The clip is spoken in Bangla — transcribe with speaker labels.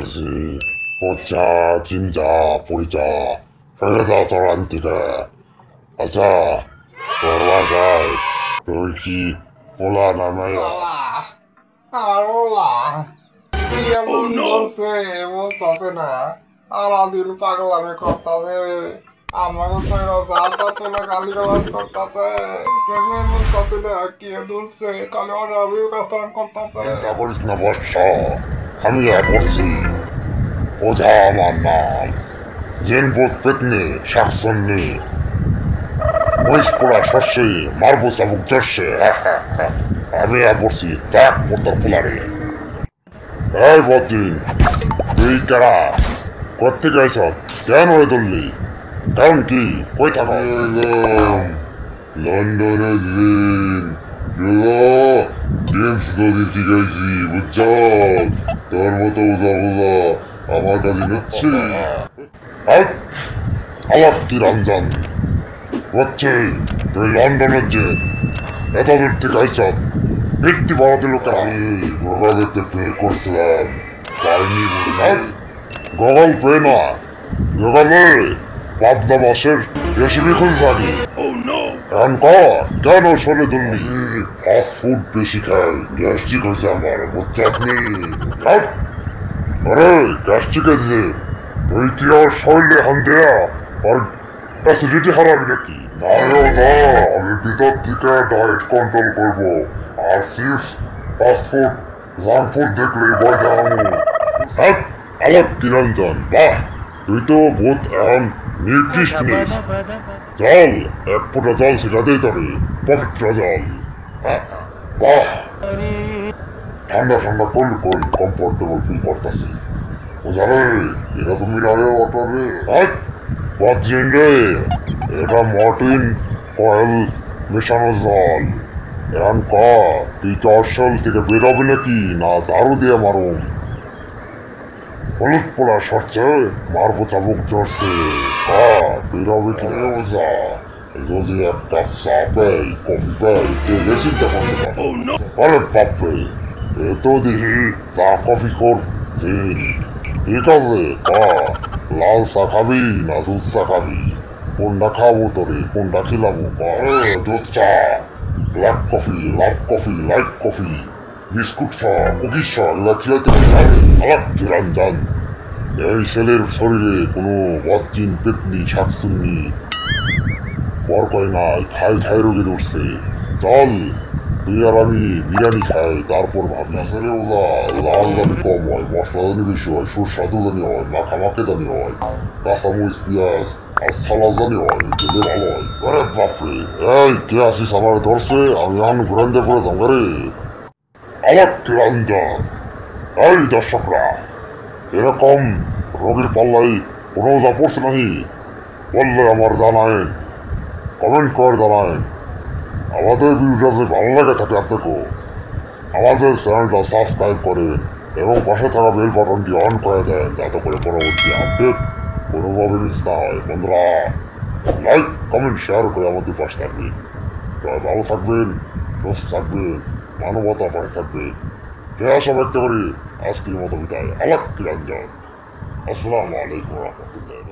Speaker 1: বসি পচা চিন্তা পরিচা ফেলে দাও তোর আন্টিকে। আচ্ছা তোর বাসায় তুই কি পোলা নামাই
Speaker 2: বাবা আমার বললা কি এমন ধরছে বুঝতেছে না সারাদিন পাগলামি করতেছে আমাকে তৈরা যাতা তোলা গালি গালাজ করতেছে কেমন বুঝতেছে না কি ধরছে কালে অনাবিও কাস্তান করতেছে
Speaker 1: চিন্তা করিস না বৎস, আমি পড়ছি ওঝা আমার নাম জেন বোধ পেতনি শাকসন্নি মহিষ পোড়া শস্যে মারবো চাবুক জর্ষে আমি পড়ছি দেখ পদ্মার পোলারে। এই বদিন তুই কারা করতে গেছ কেন হয়ে ধরলি কারণ কি কই থাকো লন্ডনে দিন গেমস নদী শিখাইছি বুঝছ তোর মতো উজা বুঝা আমার কাছে নিচ্ছি আলাপ কি রঞ্জন হচ্ছে তুই লন্ডনের যে এত দূর থেকে আইস ব্যক্তি বাড়াতে লোকের আমি গুগলে পে করছিলাম পাইনি বুঝলেন গুগল পে না গুগলে পাবনা মাসের রেসিপি খুঁজে থাকি এখন কেন শোনে ধরলি ফাস্ট ফুড বেশি খাই গ্যাস্ট্রিক হয়েছে আমার বুঝছে আপনি আরে গ্যাস্ট্রিক আছে তুই কি আর শরীরে হান দেয়া আর অ্যাসিডিটি হারাবি নাকি না আমি ভিতর থেকে ডায়েট কন্ট্রোল করবো আর chips fast food junk food দেখলে ভয় দেওয়ানো আলাপ কিরঞ্জন বাহ তুই তো বহুত এখন নিউট্রিশনিস জল এক ফোঁটা জল সেটাতেই তবে পবিত্র জল বাহ ঠান্ডা ঠান্ডা করলে কমফোর্টেবল ফিল করতেছি ও জানে এটা তুমি রাগে অটারে বাদ্রিন রে এটা মর্টিন অয়েল মেশানো জল এখন তুই তো অসল থেকে বেরোবে নাকি না ঝাড়ু দিয়ে মারুম হলুদ পোড়া সরছে মারবো চাবুক চড়ছে বেরোবে কি বোঝা যদি এক কাপ চা পাই কফি পাই তেলে চিন্তা করতে পারো আরে বাপরে এ তো দেখি চা কফি কর দিন ঠিক আছে লাল চা খাবি না দুধ চা খাবি কোনটা খাবো তোরে কোনটা খিলাবো দুধ চা ব্ল্যাক কফি লাভ কফি লাইট কফি বিস্কুট চা কুকিজ চা এগুলা খিলাইতে আলাপ কিরঞ্জন এই ছেলের শরীরে কোনো বজ্জিন পেতনি শাকসুন্নি পর কয় নাই খাই খাই রোগে ধরছে চল তুই আর আমি বিরিয়ানি খাই তারপর ভাবি ছেলে ওজা লাল দানি কম হয় মশলা দানি বেশি হয় সুস্বাদু দানি হয় মাখামাখে দানি হয় কাঁচামরিচ পেঁয়াজ আর সালাদ দানি হয় খেলে ভালো হয় আরে বাপরে এই কে আসিস আমার ধরছে আমি আন ঘুরান দিয়ে পড়ে যাবো রে আলাপ কিরঞ্জন এই দর্শকরা এরকম রোগীর পাল্লাই কোনো ওজা পড়ছে নাহি বললে আমার জানায় কমেন্ট করে জানায় আমাদের ভিডিওটা যদি ভালো লাগে থাকে আপনাকেও আমাদের চ্যানেলটা সাবস্ক্রাইব করেন এবং পাশে থাকা বেল বাটনটি অন করে দেন যাতে করে পরবর্তী আপডেট কোনোভাবে মিস না হয় বন্ধুরা লাইক কমেন্ট শেয়ার করে আমাদের পাশে থাকবেন ভালো থাকবেন সুস্থ থাকবেন মানবতা পাশে থাকবেন আশা ব্যক্ত করি আজকের মতো বিদায় আলাপ কিরঞ্জন আসসালামু আলাইকুম রহমতুল্লাহ।